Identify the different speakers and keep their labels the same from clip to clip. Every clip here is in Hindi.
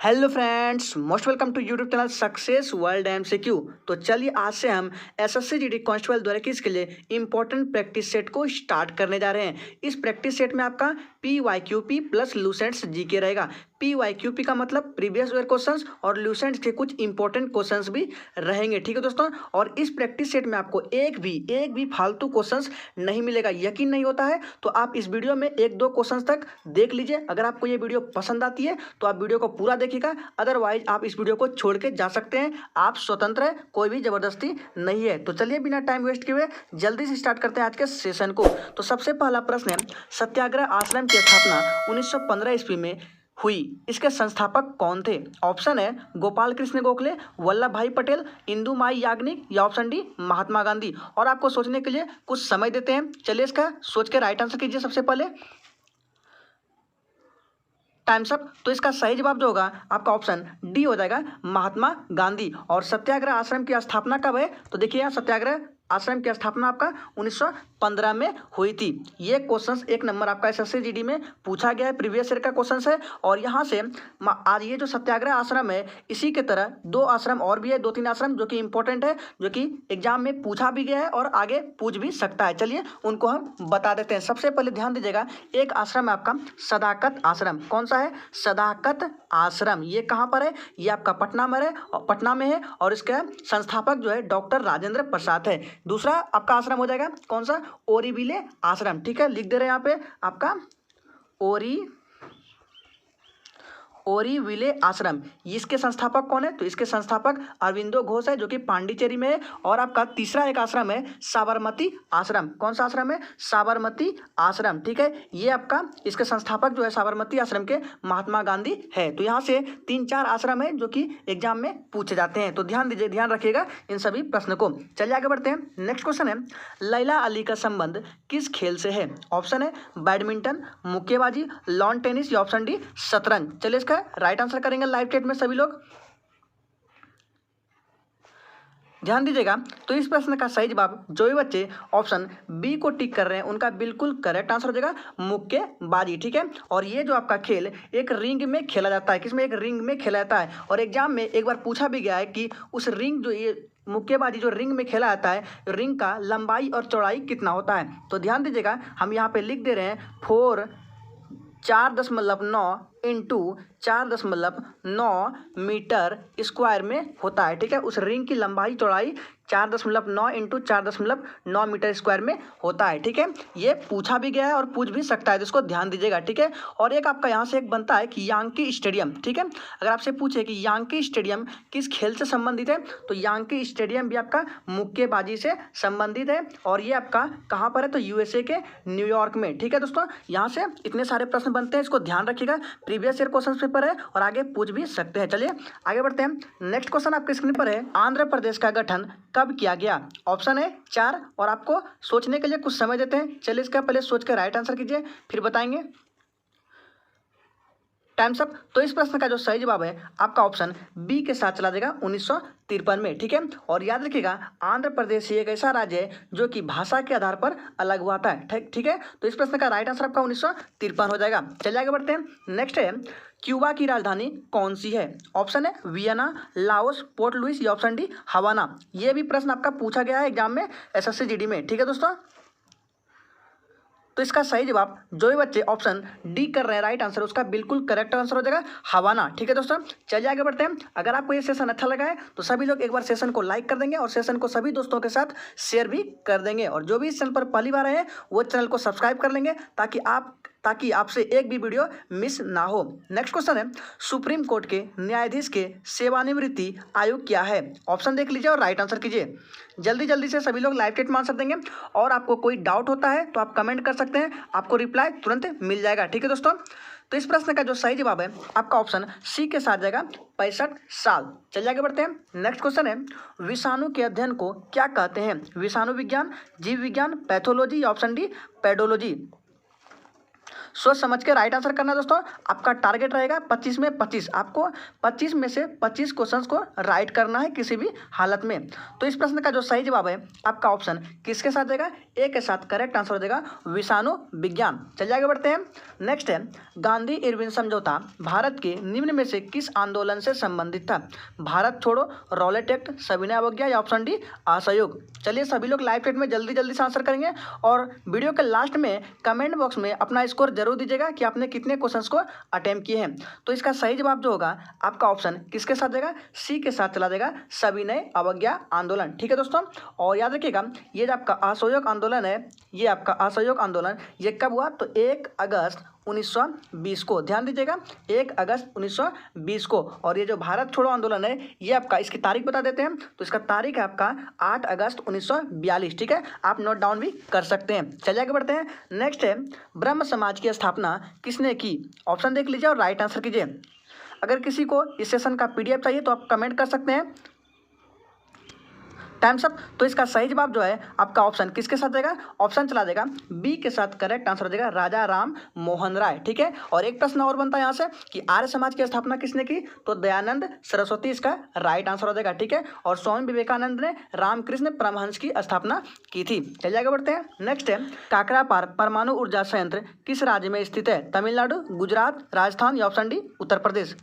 Speaker 1: Hello friends, most welcome to YouTube channel success world MCQ. तो चलिए आज से हम एसएससी जीडी कांस्टेबल द्वारा किस के लिए इंपॉर्टेंट प्रैक्टिस सेट को स्टार्ट करने जा रहे हैं। इस प्रैक्टिस सेट में आपका PYQP प्लस लूसेंट्स जीके रहेगा। PYQP का मतलब प्रीवियस ईयर क्वेश्चंस और लूसेंट्स के कुछ इंपॉर्टेंट क्वेश्चंस भी रहेंगे, ठीक है दोस्तों। और इस प्रैक्टिस सेट में आपको एक भी फालतू क्वेश्चंस नहीं मिलेगा। यकीन नहीं होता है तो आप इस वीडियो में एक दो क्वेश्चंस तक देख लीजिए। अगर आपको ये वीडियो पसंद आती है तो आप वीडियो को पूरा देखिएगा, अदरवाइज आप इस वीडियो को छोड़ के जा सकते हैं। आप स्वतंत्र है, कोई भी जबरदस्ती नहीं है। तो चलिए बिना टाइम वेस्ट किए हुए जल्दी से स्टार्ट करते हैं आज के सेशन को। तो सबसे पहला प्रश्न है, सत्याग्रह आश्रम की स्थापना 1915 ईस्वी में हुई, इसके संस्थापक कौन थे। ऑप्शन है गोपाल कृष्ण गोखले, वल्लभ भाई पटेल, इंदु माई याग्निक या ऑप्शन डी महात्मा गांधी। और आपको सोचने के लिए कुछ समय देते हैं। चलिए इसका सोच के राइट आंसर कीजिए। सबसे पहले टाइम्स अप। तो इसका सही जवाब जो होगा आपका ऑप्शन डी हो जाएगा, महात्मा गांधी। और सत्याग्रह आश्रम की स्थापना कब है, तो देखिए यहाँ सत्याग्रह आश्रम की स्थापना आपका 1915 में हुई थी। ये क्वेश्चंस एक नंबर आपका एसएससी जीडी में पूछा गया है, प्रीवियस ईयर का क्वेश्चंस है। और यहाँ से आज ये जो सत्याग्रह आश्रम है, इसी के तरह दो आश्रम और भी है, दो तीन आश्रम जो कि इंपॉर्टेंट है, जो कि एग्जाम में पूछा भी गया है और आगे पूछ भी सकता है। चलिए उनको हम बता देते हैं। सबसे पहले ध्यान दीजिएगा, एक आश्रम है आपका सदाकत आश्रम। कौन सा है? सदाकत आश्रम। ये कहाँ पर है? ये आपका पटना में है और इसका संस्थापक जो है डॉक्टर राजेंद्र प्रसाद है। दूसरा आपका आश्रम हो जाएगा कौन सा? ओरीविले आश्रम। ठीक है, लिख दे रहे हैं यहाँ पे आपका ओरीविले आश्रम। इसके संस्थापक कौन है? तो इसके संस्थापक अरविंदो घोष है, जो कि पांडिचेरी में है। और आपका तीसरा एक आश्रम है साबरमती आश्रम। कौन सा आश्रम है? साबरमती आश्रम। ठीक है, ये आपका इसके संस्थापक जो है साबरमती आश्रम के महात्मा गांधी है। तो यहाँ से 3-4 आश्रम है जो कि एग्जाम में पूछे जाते हैं। तो ध्यान दीजिए, ध्यान रखिएगा इन सभी प्रश्न को। चलिए आगे बढ़ते हैं। नेक्स्ट क्वेश्चन है, लैला अली का संबंध किस खेल से है। ऑप्शन है बैडमिंटन, मुक्केबाजी, लॉन टेनिस या ऑप्शन डी शतरंज। चलिए इसका राइट आंसर करेंगे लाइव चैट में सभी लोग। ध्यान दीजिएगा, तो इस प्रश्न का सही जवाब जो भी बच्चे ऑप्शन बी को टिक कर रहे हैं उनका बिल्कुल करेक्ट आंसर हो जाएगा मुक्केबाजी। ठीक है, और ये जो आपका खेल एक रिंग में खेला जाता है। किसमें? एक रिंग में खेला जाता है। और एग्जाम में एक बार पूछा भी गया है कि उस रिंग जो ये मुक्केबाजी जो रिंग में खेला जाता है, रिंग का लंबाई और चौड़ाई कितना होता है। तो ध्यान दीजिएगा, हम यहाँ पे लिख दे रहे हैं 4.9 इंटू 4.9 मीटर स्क्वायर में होता है। ठीक है, उस रिंग की लंबाई चौड़ाई 4.9 इंटू 4.9 मीटर स्क्वायर में होता है। ठीक है, ये पूछा भी गया है और पूछ भी सकता है, तो इसको ध्यान दीजिएगा। ठीक है, और एक आपका यहाँ से एक बनता है कि यांकी स्टेडियम। ठीक है, अगर आपसे पूछे कि यांकी स्टेडियम किस खेल से संबंधित है, तो यांकी स्टेडियम भी आपका मुक्केबाजी से संबंधित है। और ये आपका कहाँ पर है? तो यूएसए के न्यूयॉर्क में। ठीक है दोस्तों, यहाँ से इतने सारे प्रश्न बनते हैं, इसको ध्यान रखिएगा। प्रीवियस ईयर क्वेश्चन पेपर है और आगे पूछ भी सकते हैं। चलिए आगे बढ़ते हैं। नेक्स्ट क्वेश्चन आपके स्क्रीन पर है, आंध्र प्रदेश का गठन कब किया गया। ऑप्शन है 4 और आपको सोचने के लिए कुछ समय देते हैं। चलिए इसका पहले सोच कर राइट आंसर कीजिए, फिर बताएंगे। Times up. तो इस प्रश्न का जो सही जवाब है आपका ऑप्शन बी के साथ चला जाएगा 1953 में। ठीक है, और याद रखिएगा आंध्र प्रदेश एक ऐसा राज्य है जो कि भाषा के आधार पर अलग हुआ था। ठीक है, तो इस प्रश्न का राइट आंसर आपका 1953 हो जाएगा। चलिए आगे बढ़ते हैं। नेक्स्ट है, क्यूबा की राजधानी कौन सी है। ऑप्शन है वियना, लाओस, पोर्ट लुइस या ऑप्शन डी हवाना। ये भी प्रश्न आपका पूछा गया है एग्जाम में एसएससी जीडी में। ठीक है दोस्तों, तो इसका सही जवाब जो भी बच्चे ऑप्शन डी कर रहे हैं राइट आंसर, उसका बिल्कुल करेक्ट आंसर हो जाएगा हवाना। ठीक है दोस्तों, चलिए आगे बढ़ते हैं। अगर आपको ये सेशन अच्छा लगा है तो सभी लोग एक बार सेशन को लाइक कर देंगे और सेशन को सभी दोस्तों के साथ शेयर भी कर देंगे। और जो भी इस चैनल पर पहली बार आए हैं वो चैनल को सब्सक्राइब कर लेंगे ताकि आपसे एक भी वीडियो मिस ना हो। नेक्स्ट क्वेश्चन है, सुप्रीम कोर्ट के न्यायाधीश के सेवानिवृत्ति आयु क्या है। ऑप्शन देख लीजिए और राइट आंसर कीजिए। जल्दी से सभी लोग लाइव चैट में आंसर देंगे। और आपको कोई डाउट होता है तो आप कमेंट कर सकते हैं, आपको रिप्लाई तुरंत मिल जाएगा। ठीक है दोस्तों, तो इस प्रश्न का जो सही जवाब है आपका ऑप्शन सी के साथ जाएगा 65 साल। चलिए आगे बढ़ते हैं। नेक्स्ट क्वेश्चन है, विषाणु के अध्ययन को क्या कहते हैं। विषाणु विज्ञान, जीव विज्ञान, पैथोलॉजी या ऑप्शन डी पेडोलॉजी। सोच समझ के राइट आंसर करना दोस्तों। आपका टारगेट रहेगा 25 में 25, आपको 25 में से 25 क्वेश्चंस को राइट करना है किसी भी हालत में। तो इस प्रश्न का जो सही जवाब है आपका ऑप्शन किसके साथ देगा, ए के साथ करेक्ट आंसर हो जाएगा विषाणु विज्ञान। चलिए आगे बढ़ते हैं। नेक्स्ट है गांधी इरविन समझौता भारत के निम्न में से किस आंदोलन से संबंधित था। भारत छोड़ो, रॉलेट एक्ट, सविनय अवज्ञा या ऑप्शन डी असहयोग। चलिए सभी लोग लाइव चैट में जल्दी जल्दी से आंसर करेंगे और वीडियो के लास्ट में कमेंट बॉक्स में अपना स्कोर जरूर दीजिएगा कि आपने कितने क्वेश्चंस को अटेम्प्ट किए हैं। तो इसका सही जवाब जो होगा आपका ऑप्शन किसके साथ देगा, सी के साथ चला जाएगा सविनय अवज्ञा आंदोलन। ठीक है दोस्तों, और याद रखिएगा ये जो आपका असहयोग आंदोलन है, ये आपका असहयोग आंदोलन ये कब हुआ, तो 1 अगस्त 1920 को। ध्यान दीजिएगा 1 अगस्त 1920 को। और ये जो भारत छोड़ो आंदोलन है ये आपका, इसकी तारीख बता देते हैं, तो इसका तारीख है आपका 8 अगस्त 1942। ठीक है, आप नोट डाउन भी कर सकते हैं। चलिए आगे बढ़ते हैं। नेक्स्ट है ब्रह्म समाज की स्थापना किसने की। ऑप्शन देख लीजिए और राइट आंसर कीजिए। अगर किसी को इस सेशन का PDF चाहिए तो आप कमेंट कर सकते हैं। Times up. तो इसका सही जवाब जो है आपका ऑप्शन किसके साथ देगा, ऑप्शन चला देगा बी के साथ करेक्ट आंसर हो जाएगा राजा राम मोहन राय। ठीक है, और एक प्रश्न और बनता है यहाँ से कि आर्य समाज की स्थापना किसने की, तो दयानंद सरस्वती इसका राइट आंसर हो जाएगा। ठीक है, और स्वामी विवेकानंद ने रामकृष्ण परमहंस की स्थापना की थी। चलिए आगे बढ़ते हैं। नेक्स्ट है काकरापार परमाणु ऊर्जा संयंत्र किस राज्य में स्थित है, तमिलनाडु, गुजरात, राजस्थान या option D Uttar Pradesh.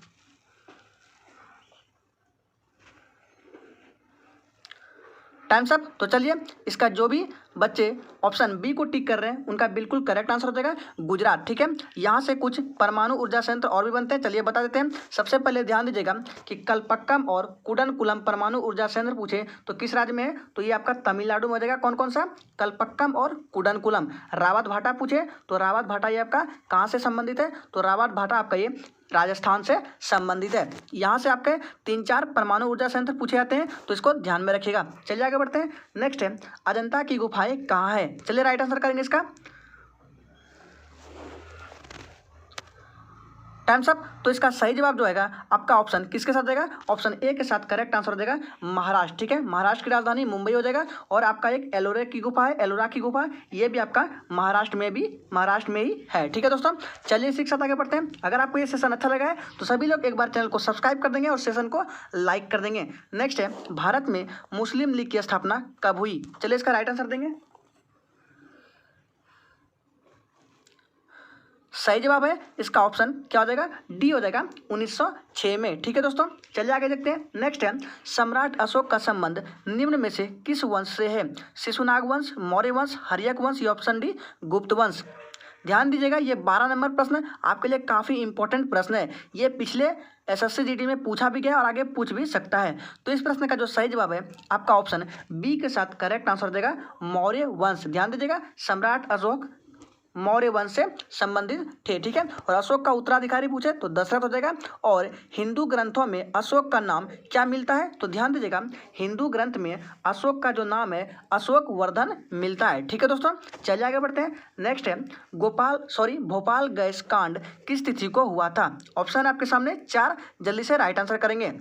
Speaker 1: Times up. तो चलिए इसका जो भी बच्चे ऑप्शन बी को टिक कर रहे हैं उनका बिल्कुल करेक्ट आंसर हो जाएगा गुजरात। ठीक है, यहाँ से कुछ परमाणु ऊर्जा संयंत्र और भी बनते हैं, चलिए बता देते हैं। सबसे पहले ध्यान दीजिएगा कि कलपक्कम और कुडनकुलम परमाणु ऊर्जा संयंत्र पूछे तो किस राज्य में है, तो ये आपका तमिलनाडु में हो जाएगा। कौन कौन सा, कलपक्कम और कुडनकुलम। रावत भाटा पूछे तो रावत भाटा ये आपका कहाँ से संबंधित है, तो रावत भाटा आपका ये राजस्थान से संबंधित है। यहाँ से आपके 3-4 परमाणु ऊर्जा संयंत्र पूछे जाते हैं, तो इसको ध्यान में रखिएगा। चलिए आगे बढ़ते हैं। नेक्स्ट है अजंता की गुफाएं कहाँ है। चलिए राइट आंसर करेंगे इसका। Times up. तो इसका सही जवाब जो है आपका ऑप्शन किसके साथ देगा, ऑप्शन ए के साथ करेक्ट आंसर हो जाएगा महाराष्ट्र। ठीक है, महाराष्ट्र की राजधानी मुंबई हो जाएगा। और आपका एक एलोरा की गुफा है, एलोरा की गुफा ये भी आपका महाराष्ट्र में ही है। ठीक है दोस्तों, चलिए इसी के साथ आगे बढ़ते हैं। अगर आपको ये सेशन अच्छा लगा है तो सभी लोग एक बार चैनल को सब्सक्राइब कर देंगे और सेशन को लाइक कर देंगे। नेक्स्ट है भारत में मुस्लिम लीग की स्थापना कब हुई। चलिए इसका राइट आंसर देंगे। सही जवाब है इसका ऑप्शन क्या हो जाएगा, डी हो जाएगा 1906 में। ठीक है दोस्तों, चलिए आगे देखते हैं। नेक्स्ट है सम्राट अशोक का संबंध निम्न में से किस वंश से है, शिशुनाग वंश, मौर्य वंश, हर्यक वंश या ऑप्शन डी गुप्त वंश। ध्यान दीजिएगा ये 12 नंबर प्रश्न आपके लिए काफ़ी इंपॉर्टेंट प्रश्न है। ये पिछले SSC GD में पूछा भी गया और आगे पूछ भी सकता है। तो इस प्रश्न का जो सही जवाब है आपका ऑप्शन बी के साथ करेक्ट आंसर देगा मौर्य वंश। ध्यान दीजिएगा सम्राट अशोक मौर्य वंश से संबंधित थे। ठीक है, और अशोक का उत्तराधिकारी पूछे तो दशरथ हो जाएगा। और हिंदू ग्रंथों में अशोक का नाम क्या मिलता है, तो ध्यान दीजिएगा हिंदू ग्रंथ में अशोक का जो नाम है अशोक वर्धन मिलता है। ठीक है दोस्तों, चलिए आगे बढ़ते हैं। नेक्स्ट है भोपाल गैस कांड किस तिथि को हुआ था। ऑप्शन आपके सामने 4, जल्दी से राइट आंसर करेंगे।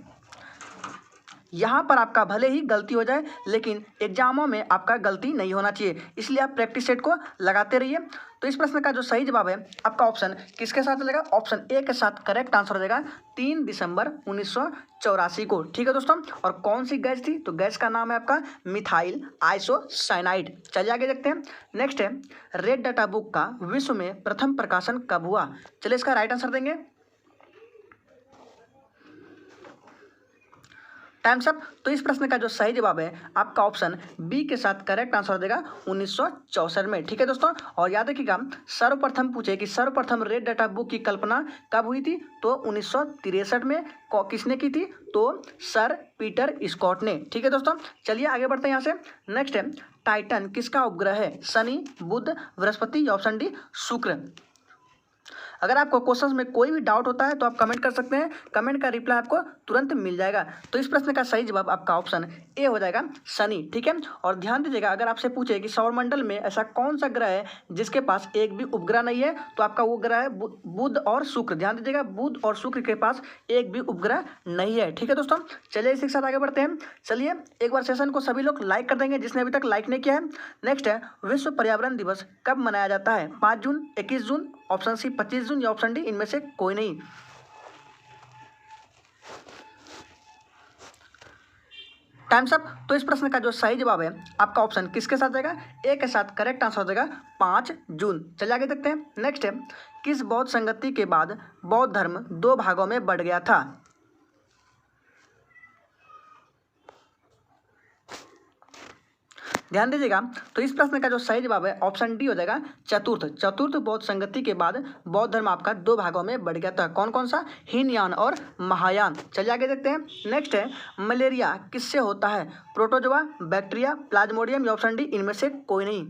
Speaker 1: यहाँ पर आपका भले ही गलती हो जाए लेकिन एग्जामों में आपका गलती नहीं होना चाहिए, इसलिए आप प्रैक्टिस सेट को लगाते रहिए। तो इस प्रश्न का जो सही जवाब है आपका ऑप्शन किसके साथ चलेगा, ऑप्शन ए के साथ करेक्ट आंसर हो जाएगा 3 दिसंबर 1984 को। ठीक है दोस्तों, और कौन सी गैस थी, तो गैस का नाम है आपका मिथाइल आइसोसाइनाइड। चलिए आगे देखते हैं। नेक्स्ट है रेड डाटा बुक का विश्व में प्रथम प्रकाशन कब हुआ। चलिए इसका राइट आंसर देंगे। Times up. तो इस प्रश्न का जो सही जवाब है आपका ऑप्शन बी के साथ करेक्ट आंसर देगा 1964 में। ठीक है दोस्तों, और याद रखिएगा सर्वप्रथम पूछे कि सर्वप्रथम रेड डाटा बुक की कल्पना कब हुई थी, तो 1963 में। किसने की थी, तो सर पीटर स्कॉट ने। ठीक है दोस्तों, चलिए आगे बढ़ते हैं यहाँ से। नेक्स्ट है टाइटन किसका उपग्रह है, शनि, बुध, बृहस्पति या ऑप्शन डी शुक्र। अगर आपको क्वेश्चंस में कोई भी डाउट होता है तो आप कमेंट कर सकते हैं, कमेंट का रिप्लाई आपको तुरंत मिल जाएगा। तो इस प्रश्न का सही जवाब आपका ऑप्शन ए हो जाएगा शनि। ठीक है, और ध्यान दीजिएगा अगर आपसे पूछे कि सौरमंडल में ऐसा कौन सा ग्रह है जिसके पास एक भी उपग्रह नहीं है, तो आपका वो ग्रह है बुध और शुक्र। ध्यान दीजिएगा बुध और शुक्र के पास एक भी उपग्रह नहीं है। ठीक है दोस्तों, चलिए इसी के साथ आगे बढ़ते हैं। चलिए एक बार सेशन को सभी लोग लाइक कर देंगे जिसने अभी तक लाइक नहीं किया है। नेक्स्ट है विश्व पर्यावरण दिवस कब मनाया जाता है, 5 जून, 21 जून, ऑप्शन सी 25 जून या ऑप्शन डी इनमें से कोई नहीं। Times up. तो इस प्रश्न का जो सही जवाब है आपका ऑप्शन किसके साथ जाएगा, ए के साथ करेक्ट आंसर हो जाएगा 5 जून। चलिए आगे देखते हैं। नेक्स्ट है, किस बौद्ध संगति के बाद बौद्ध धर्म 2 भागों में बढ़ गया था। ध्यान दीजिएगा। तो इस प्रश्न का जो सही जवाब है ऑप्शन डी हो जाएगा चतुर्थ बौद्ध संगति के बाद बौद्ध धर्म आपका 2 भागों में बढ़ गया था। कौन कौन सा, हीनयान और महायान। चलिए आगे देखते हैं। नेक्स्ट है, मलेरिया किससे होता है, प्रोटोजोआ, बैक्टीरिया, प्लाज्मोडियम या ऑप्शन डी इनमें से कोई नहीं।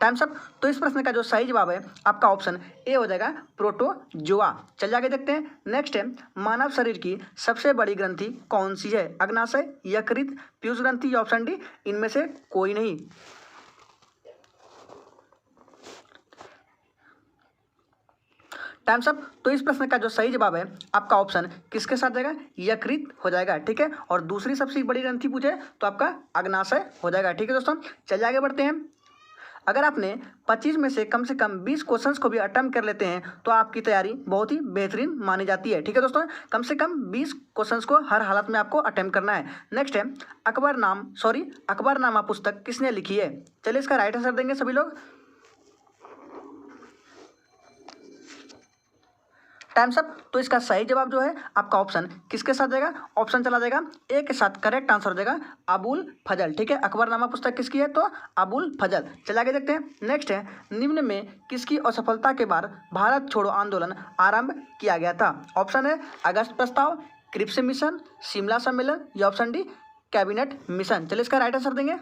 Speaker 1: Times up. तो इस प्रश्न का जो सही जवाब है आपका ऑप्शन ए हो जाएगा प्रोटोजोआ। चलिए आगे देखते हैं। नेक्स्ट है, मानव शरीर की सबसे बड़ी ग्रंथि कौन सी है, अग्नाशय, यकृत, पीयूष ग्रंथि या ऑप्शन डी इनमें से कोई नहीं। Times up. तो इस प्रश्न का जो सही जवाब है आपका ऑप्शन किसके साथ जाएगा, यकृत हो जाएगा। ठीक है, और दूसरी सबसे बड़ी ग्रंथि पूछे तो आपका अग्नाशय हो जाएगा। ठीक है दोस्तों, चलिए आगे बढ़ते हैं। अगर आपने 25 में से कम 20 क्वेश्चंस को भी अटेम्प्ट कर लेते हैं तो आपकी तैयारी बहुत ही बेहतरीन मानी जाती है। ठीक है दोस्तों, कम से कम 20 क्वेश्चंस को हर हालत में आपको अटेम्प्ट करना है। नेक्स्ट है, अकबरनामा पुस्तक किसने लिखी है। चलिए इसका राइट आंसर देंगे सभी लोग। Times up. तो इसका सही जवाब जो है आपका ऑप्शन किसके साथ जाएगा, ऑप्शन चला जाएगा ए के साथ करेक्ट आंसर हो जाएगा अबुल फजल। ठीक है, अकबरनामा पुस्तक किसकी है तो अबुल फजल। चलिए आगे देखते हैं। नेक्स्ट है, निम्न में किसकी असफलता के बाद भारत छोड़ो आंदोलन आरंभ किया गया था। ऑप्शन है अगस्त प्रस्ताव, क्रिप्स मिशन, शिमला सम्मेलन या ऑप्शन डी कैबिनेट मिशन। चलिए इसका राइट आंसर देंगे।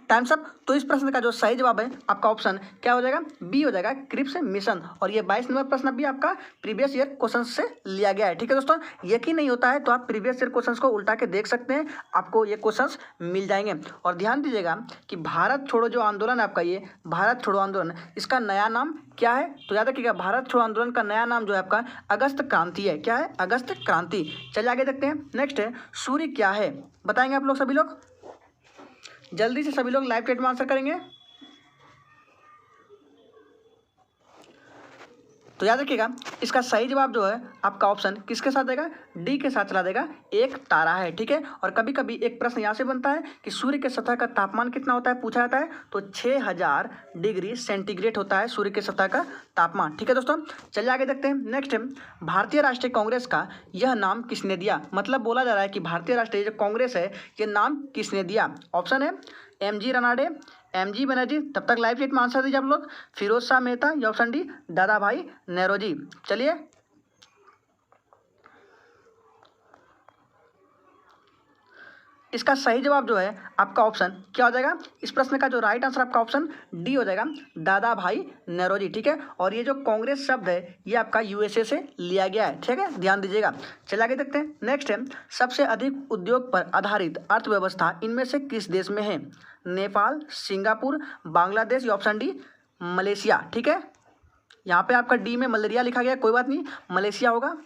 Speaker 1: Times up. तो इस प्रश्न का जो सही जवाब है आपका ऑप्शन क्या हो जाएगा, बी हो जाएगा क्रिप्स मिशन। और ये 22 नंबर प्रश्न भी आपका प्रीवियस ईयर क्वेश्चन से लिया गया है। ठीक है दोस्तों, यकीन नहीं होता है तो आप प्रीवियस ईयर क्वेश्चन को उल्टा के देख सकते हैं, आपको ये क्वेश्चन मिल जाएंगे। और ध्यान दीजिएगा कि भारत छोड़ो जो आंदोलन है आपका, ये भारत छोड़ो आंदोलन, इसका नया नाम क्या है तो याद रखिएगा, भारत छोड़ो आंदोलन का नया नाम जो है आपका अगस्त क्रांति है। क्या है, अगस्त क्रांति। चलिए आगे देखते हैं। नेक्स्ट है, सूर्य क्या है, बताएंगे आप लोग सभी लोग, जल्दी से सभी लोग लाइव चैट में आंसर करेंगे। तो याद रखिएगा इसका सही जवाब जो है आपका ऑप्शन किसके साथ देगा, डी के साथ चला देगा, एक तारा है। ठीक है, और कभी कभी एक प्रश्न यहाँ से बनता है कि सूर्य के सतह का तापमान कितना होता है पूछा जाता है, तो 6000 डिग्री सेंटीग्रेड होता है सूर्य के सतह का तापमान। ठीक है दोस्तों, चलिए आगे देखते हैं। नेक्स्ट है, भारतीय राष्ट्रीय कांग्रेस का यह नाम किसने दिया, मतलब बोला जा रहा है कि भारतीय राष्ट्रीय जो कांग्रेस है ये नाम किसने दिया। ऑप्शन है MG रनाडे, MG बनर्जी, तब तक लाइव चैट में आंसर दीजिए आप लोग, फिरोज शाह मेहता या ऑप्शन डी दादा भाई नेरोजी। चलिए इसका सही जवाब जो है आपका ऑप्शन क्या हो जाएगा, इस प्रश्न का जो राइट आंसर आपका ऑप्शन डी हो जाएगा, दादा भाई नेरोजी। ठीक है, और ये जो कांग्रेस शब्द है ये आपका USA से लिया गया है। ठीक है, ध्यान दीजिएगा। चलिए आगे देखते हैं। नेक्स्ट है, सबसे अधिक उद्योग पर आधारित अर्थव्यवस्था इनमें से किस देश में है, नेपाल, सिंगापुर, बांग्लादेश या ऑप्शन डी मलेशिया। ठीक है, यहाँ पे आपका डी में मलेरिया लिखा गया, कोई बात नहीं, मलेशिया होगा।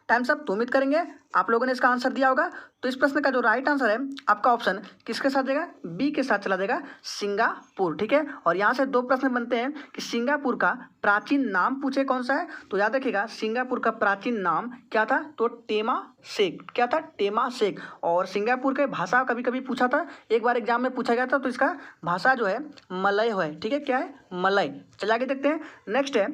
Speaker 1: Times up. तो उम्मीद करेंगे आप लोगों ने इसका आंसर दिया होगा। तो इस प्रश्न का जो राइट आंसर है आपका ऑप्शन किसके साथ जाएगा, बी के साथ चला जाएगा, सिंगापुर। ठीक है, और यहाँ से 2 प्रश्न बनते हैं कि सिंगापुर का प्राचीन नाम पूछे कौन सा है, तो याद रखिएगा सिंगापुर का प्राचीन नाम क्या था, तो टेमासेक। क्या था, टेमासेक। और सिंगापुर के भाषा कभी कभी पूछा था, एक बार एग्जाम में पूछा गया था, तो इसका भाषा जो है मलय है। ठीक है, क्या है, मलय। चलिए आगे देखते हैं। नेक्स्ट है,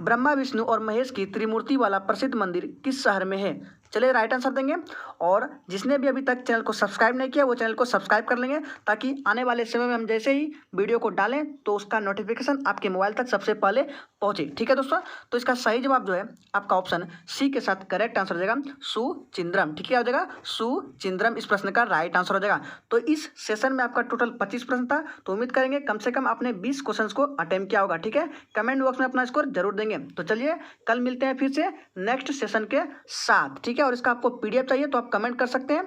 Speaker 1: ब्रह्मा विष्णु और महेश की त्रिमूर्ति वाला प्रसिद्ध मंदिर किस शहर में है। चलिए राइट आंसर देंगे, और जिसने भी अभी तक चैनल को सब्सक्राइब नहीं किया वो चैनल को सब्सक्राइब कर लेंगे, ताकि आने वाले समय में हम जैसे ही वीडियो को डालें तो उसका नोटिफिकेशन आपके मोबाइल तक सबसे पहले पहुंचे। ठीक है दोस्तों, तो इसका सही जवाब जो है आपका ऑप्शन सी के साथ करेक्ट आंसर हो जाएगा, सुचिंद्रम। ठीक है, हो जाएगा सुचिंद्रम, इस प्रश्न का राइट आंसर हो जाएगा। तो इस सेशन में आपका टोटल 25 प्रश्न था, तो उम्मीद करेंगे कम से कम आपने 20 क्वेश्चन को अटेम्प्ट किया होगा। ठीक है, कमेंट बॉक्स में अपना स्कोर जरूर देंगे। तो चलिए कल मिलते हैं फिर से नेक्स्ट सेशन के साथ। ठीक है, और इसका आपको PDF चाहिए तो आप कमेंट कर सकते हैं।